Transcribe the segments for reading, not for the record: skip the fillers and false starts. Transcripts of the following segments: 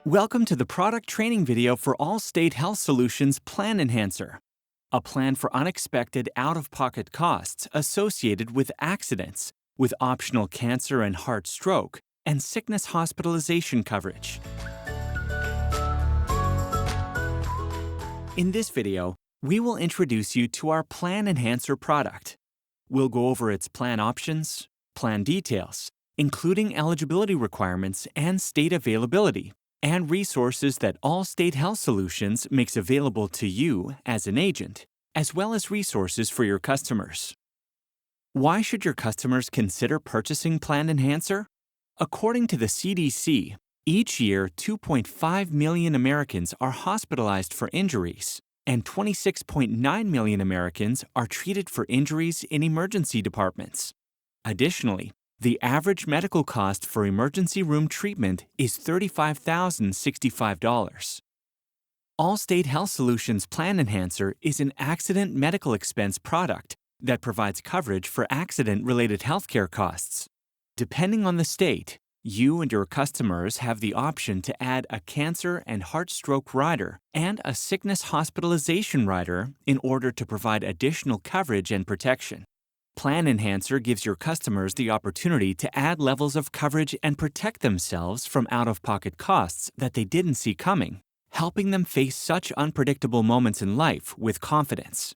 Welcome to the product training video for Allstate Health Solutions Plan Enhancer, a plan for unexpected out-of-pocket costs associated with accidents, with optional cancer and heart stroke, and sickness hospitalization coverage. In this video, we will introduce you to our Plan Enhancer product. We'll go over its plan options, plan details, including eligibility requirements and state availability, and resources that Allstate Health Solutions makes available to you as an agent, as well as resources for your customers. Why should your customers consider purchasing Plan Enhancer? According to the CDC, each year 2.5 million Americans are hospitalized for injuries, and 26.9 million Americans are treated for injuries in emergency departments. Additionally, the average medical cost for emergency room treatment is $35,065. Allstate Health Solutions Plan Enhancer is an accident medical expense product that provides coverage for accident-related healthcare costs. Depending on the state, you and your customers have the option to add a cancer and heart stroke rider and a sickness hospitalization rider in order to provide additional coverage and protection. Plan Enhancer gives your customers the opportunity to add levels of coverage and protect themselves from out-of-pocket costs that they didn't see coming, helping them face such unpredictable moments in life with confidence.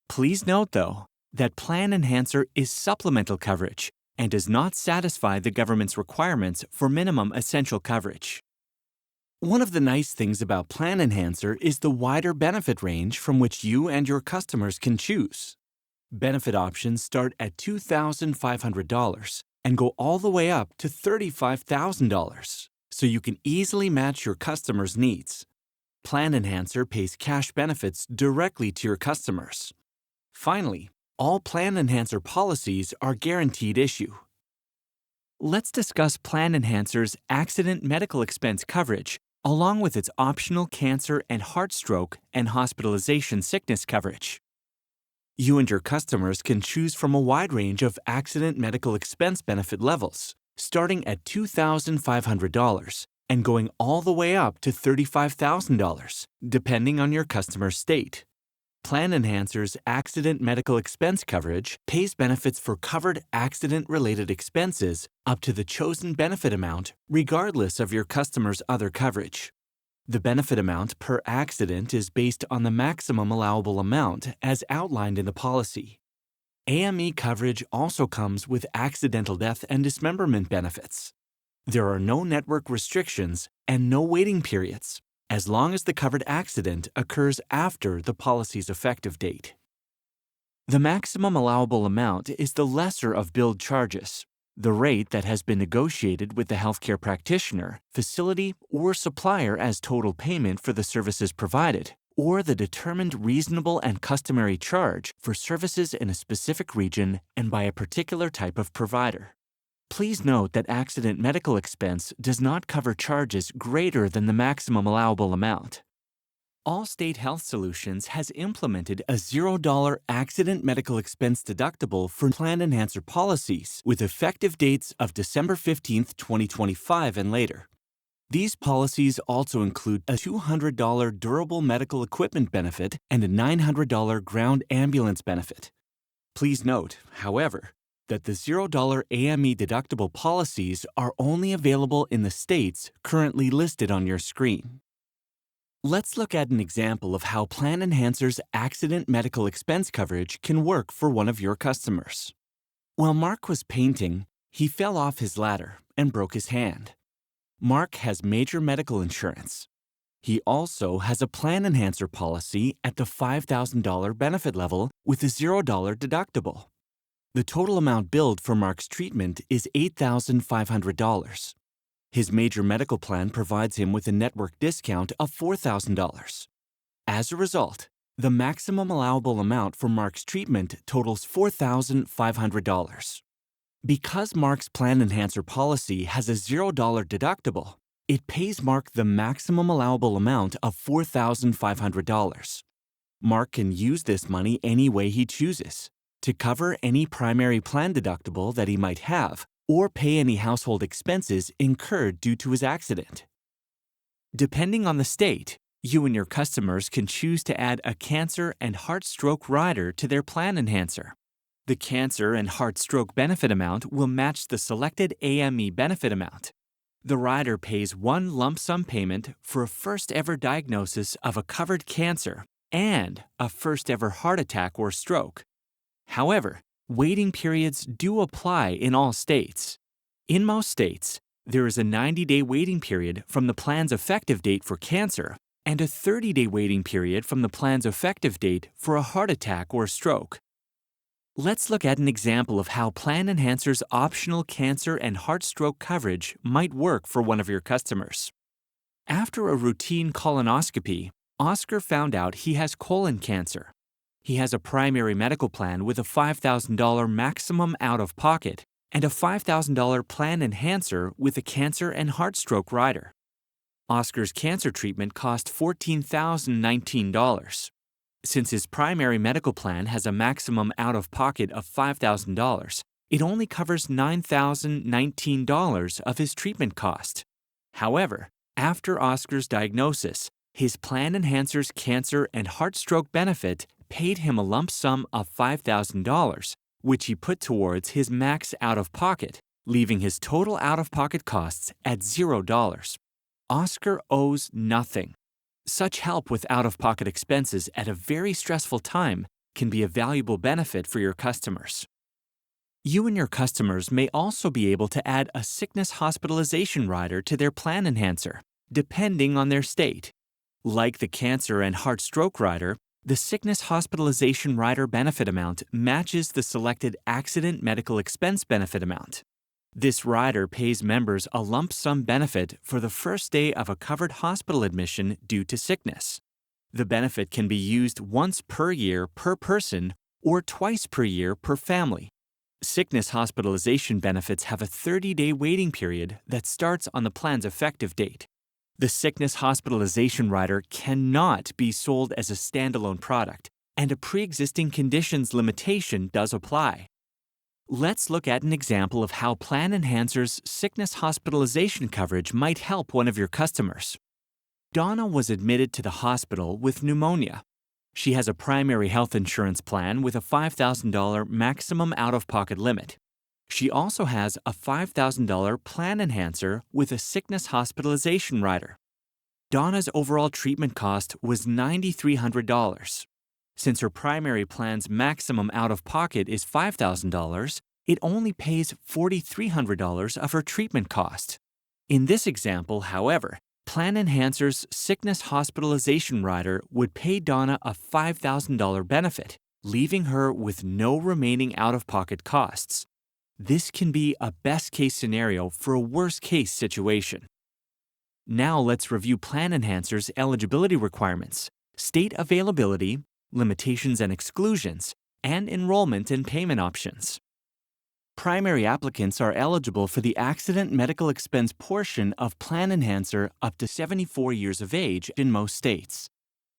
Please note, though, that Plan Enhancer is supplemental coverage and does not satisfy the government's requirements for minimum essential coverage. One of the nice things about Plan Enhancer is the wider benefit range from which you and your customers can choose. Benefit options start at $2,500 and go all the way up to $35,000, so you can easily match your customers' needs. Plan Enhancer pays cash benefits directly to your customers. Finally, all Plan Enhancer policies are guaranteed issue. Let's discuss Plan Enhancer's accident medical expense coverage, along with its optional cancer and heart stroke and hospitalization sickness coverage. You and your customers can choose from a wide range of accident medical expense benefit levels, starting at $2,500 and going all the way up to $35,000, depending on your customer's state. Plan Enhancer's accident medical expense coverage pays benefits for covered accident-related expenses up to the chosen benefit amount, regardless of your customer's other coverage. The benefit amount per accident is based on the maximum allowable amount as outlined in the policy. AME coverage also comes with accidental death and dismemberment benefits. There are no network restrictions and no waiting periods, as long as the covered accident occurs after the policy's effective date. The maximum allowable amount is the lesser of billed charges, the rate that has been negotiated with the healthcare practitioner, facility, or supplier as total payment for the services provided, or the determined reasonable and customary charge for services in a specific region and by a particular type of provider. Please note that accident medical expense does not cover charges greater than the maximum allowable amount. Allstate Health Solutions has implemented a $0 accident medical expense deductible for Plan Enhancer policies with effective dates of December 15, 2025 and later. These policies also include a $200 durable medical equipment benefit and a $900 ground ambulance benefit. Please note, however, that the $0 AME deductible policies are only available in the states currently listed on your screen. Let's look at an example of how Plan Enhancer's accident medical expense coverage can work for one of your customers. While Mark was painting, he fell off his ladder and broke his hand. Mark has major medical insurance. He also has a Plan Enhancer policy at the $5,000 benefit level with a $0 deductible. The total amount billed for Mark's treatment is $8,500. His major medical plan provides him with a network discount of $4,000. As a result, the maximum allowable amount for Mark's treatment totals $4,500. Because Mark's Plan Enhancer policy has a $0 deductible, it pays Mark the maximum allowable amount of $4,500. Mark can use this money any way he chooses, to cover any primary plan deductible that he might have or pay any household expenses incurred due to his accident. Depending on the state, you and your customers can choose to add a cancer and heart-stroke rider to their plan enhancer. The cancer and heart-stroke benefit amount will match the selected AME benefit amount. The rider pays one lump sum payment for a first-ever diagnosis of a covered cancer and a first-ever heart attack or stroke. However, waiting periods do apply in all states. In most states, there is a 90-day waiting period from the plan's effective date for cancer and a 30-day waiting period from the plan's effective date for a heart attack or stroke. Let's look at an example of how Plan Enhancer's optional cancer and heart-stroke coverage might work for one of your customers. After a routine colonoscopy, Oscar found out he has colon cancer. He has a primary medical plan with a $5,000 maximum out-of-pocket and a $5,000 plan enhancer with a cancer and heart-stroke rider. Oscar's cancer treatment cost $14,019. Since his primary medical plan has a maximum out-of-pocket of $5,000, it only covers $9,019 of his treatment cost. However, after Oscar's diagnosis, his plan enhancer's cancer and heart-stroke benefit paid him a lump sum of $5,000, which he put towards his max out-of-pocket, leaving his total out-of-pocket costs at $0. Oscar owes nothing. Such help with out-of-pocket expenses at a very stressful time can be a valuable benefit for your customers. You and your customers may also be able to add a sickness hospitalization rider to their plan enhancer, depending on their state. Like the cancer and heart-stroke rider, the sickness hospitalization rider benefit amount matches the selected accident medical expense benefit amount. This rider pays members a lump sum benefit for the first day of a covered hospital admission due to sickness. The benefit can be used once per year per person or twice per year per family. Sickness hospitalization benefits have a 30-day waiting period that starts on the plan's effective date. The sickness hospitalization rider cannot be sold as a standalone product, and a pre-existing conditions limitation does apply. Let's look at an example of how Plan Enhancer's sickness hospitalization coverage might help one of your customers. Donna was admitted to the hospital with pneumonia. She has a primary health insurance plan with a $5,000 maximum out-of-pocket limit. She also has a $5,000 plan enhancer with a sickness hospitalization rider. Donna's overall treatment cost was $9,300. Since her primary plan's maximum out-of-pocket is $5,000, it only pays $4,300 of her treatment cost. In this example, however, Plan Enhancer's sickness hospitalization rider would pay Donna a $5,000 benefit, leaving her with no remaining out-of-pocket costs. This can be a best-case scenario for a worst-case situation. Now let's review Plan Enhancer's eligibility requirements, state availability, limitations and exclusions, and enrollment and payment options. Primary applicants are eligible for the accident medical expense portion of Plan Enhancer up to 74 years of age in most states.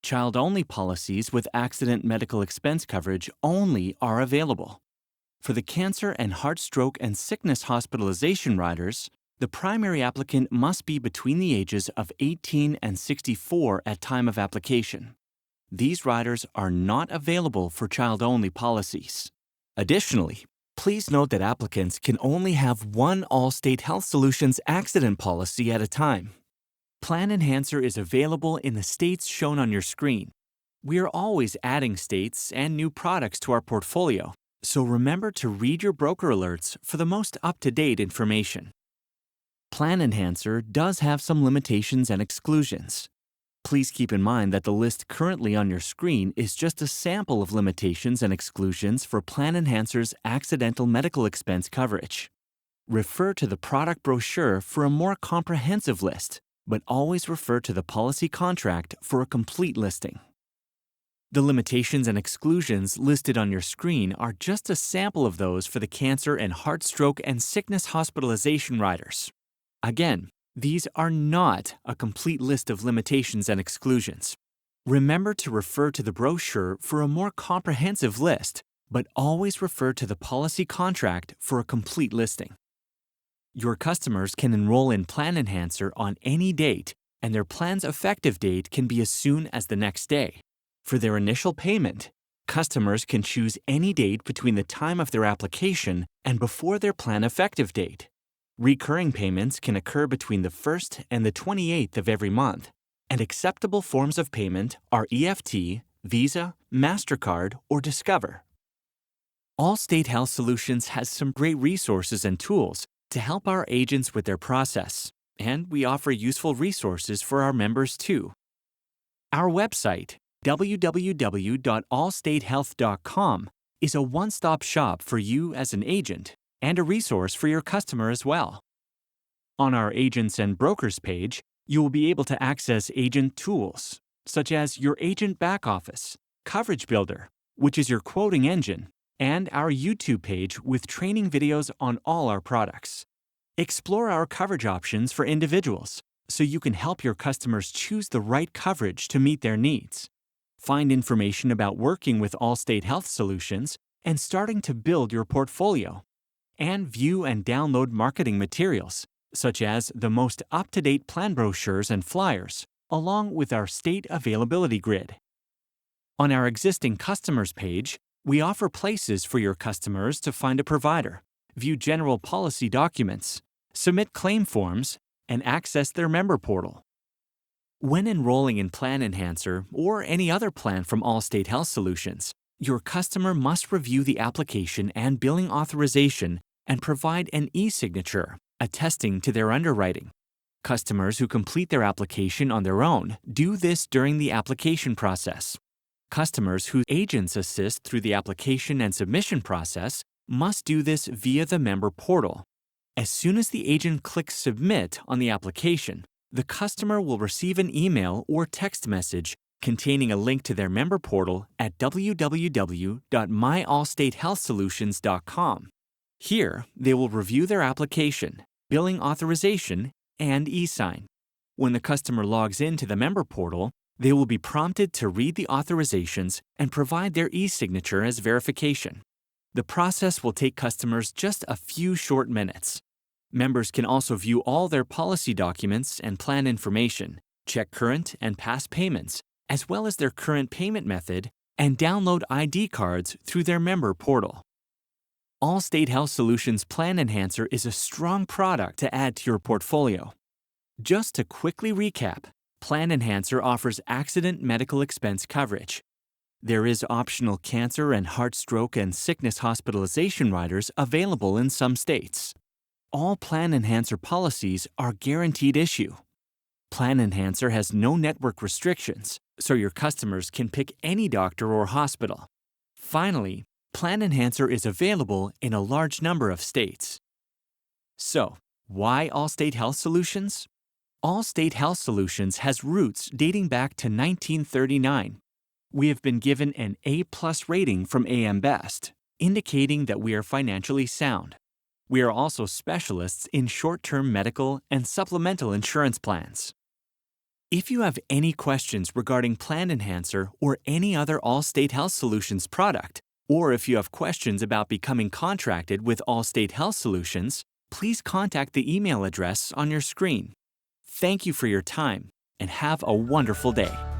Child-only policies with accident medical expense coverage only are available. For the cancer and heart, stroke, and sickness hospitalization riders, the primary applicant must be between the ages of 18 and 64 at time of application. These riders are not available for child-only policies. Additionally, please note that applicants can only have one Allstate Health Solutions accident policy at a time. Plan Enhancer is available in the states shown on your screen. We are always adding states and new products to our portfolio, so remember to read your broker alerts for the most up-to-date information. Plan Enhancer does have some limitations and exclusions. Please keep in mind that the list currently on your screen is just a sample of limitations and exclusions for Plan Enhancer's accidental medical expense coverage. Refer to the product brochure for a more comprehensive list, but always refer to the policy contract for a complete listing. The limitations and exclusions listed on your screen are just a sample of those for the cancer and heart, stroke, and sickness hospitalization riders. Again, these are not a complete list of limitations and exclusions. Remember to refer to the brochure for a more comprehensive list, but always refer to the policy contract for a complete listing. Your customers can enroll in Plan Enhancer on any date and their plan's effective date can be as soon as the next day. For their initial payment, customers can choose any date between the time of their application and before their plan effective date. Recurring payments can occur between the 1st and the 28th of every month, and acceptable forms of payment are EFT, Visa, MasterCard, or Discover. Allstate Health Solutions has some great resources and tools to help our agents with their process, and we offer useful resources for our members too. Our website, www.allstatehealth.com, is a one-stop shop for you as an agent and a resource for your customer as well. On our Agents and Brokers page, you will be able to access agent tools, such as your Agent Back Office, Coverage Builder, which is your quoting engine, and our YouTube page with training videos on all our products. Explore our coverage options for individuals so you can help your customers choose the right coverage to meet their needs. Find information about working with Allstate Health Solutions and starting to build your portfolio. And view and download marketing materials, such as the most up-to-date plan brochures and flyers, along with our state availability grid. On our existing customers page, we offer places for your customers to find a provider, view general policy documents, submit claim forms, and access their member portal. When enrolling in Plan Enhancer or any other plan from Allstate Health Solutions, your customer must review the application and billing authorization and provide an e-signature attesting to their underwriting. Customers who complete their application on their own do this during the application process. Customers whose agents assist through the application and submission process must do this via the member portal. As soon as the agent clicks Submit on the application, the customer will receive an email or text message containing a link to their member portal at www.myallstatehealthsolutions.com. Here, they will review their application, billing authorization, and e-sign. When the customer logs into the member portal, they will be prompted to read the authorizations and provide their e-signature as verification. The process will take customers just a few short minutes. Members can also view all their policy documents and plan information, check current and past payments, as well as their current payment method, and download ID cards through their member portal. Allstate Health Solutions Plan Enhancer is a strong product to add to your portfolio. Just to quickly recap, Plan Enhancer offers accident medical expense coverage. There is optional cancer and heart, stroke, and sickness hospitalization riders available in some states. All Plan Enhancer policies are guaranteed issue. Plan Enhancer has no network restrictions, so your customers can pick any doctor or hospital. Finally, Plan Enhancer is available in a large number of states. So, why Allstate Health Solutions? Allstate Health Solutions has roots dating back to 1939. We have been given an A+ rating from AM Best, indicating that we are financially sound. We are also specialists in short-term medical and supplemental insurance plans. If you have any questions regarding Plan Enhancer or any other Allstate Health Solutions product, or if you have questions about becoming contracted with Allstate Health Solutions, please contact the email address on your screen. Thank you for your time, and have a wonderful day.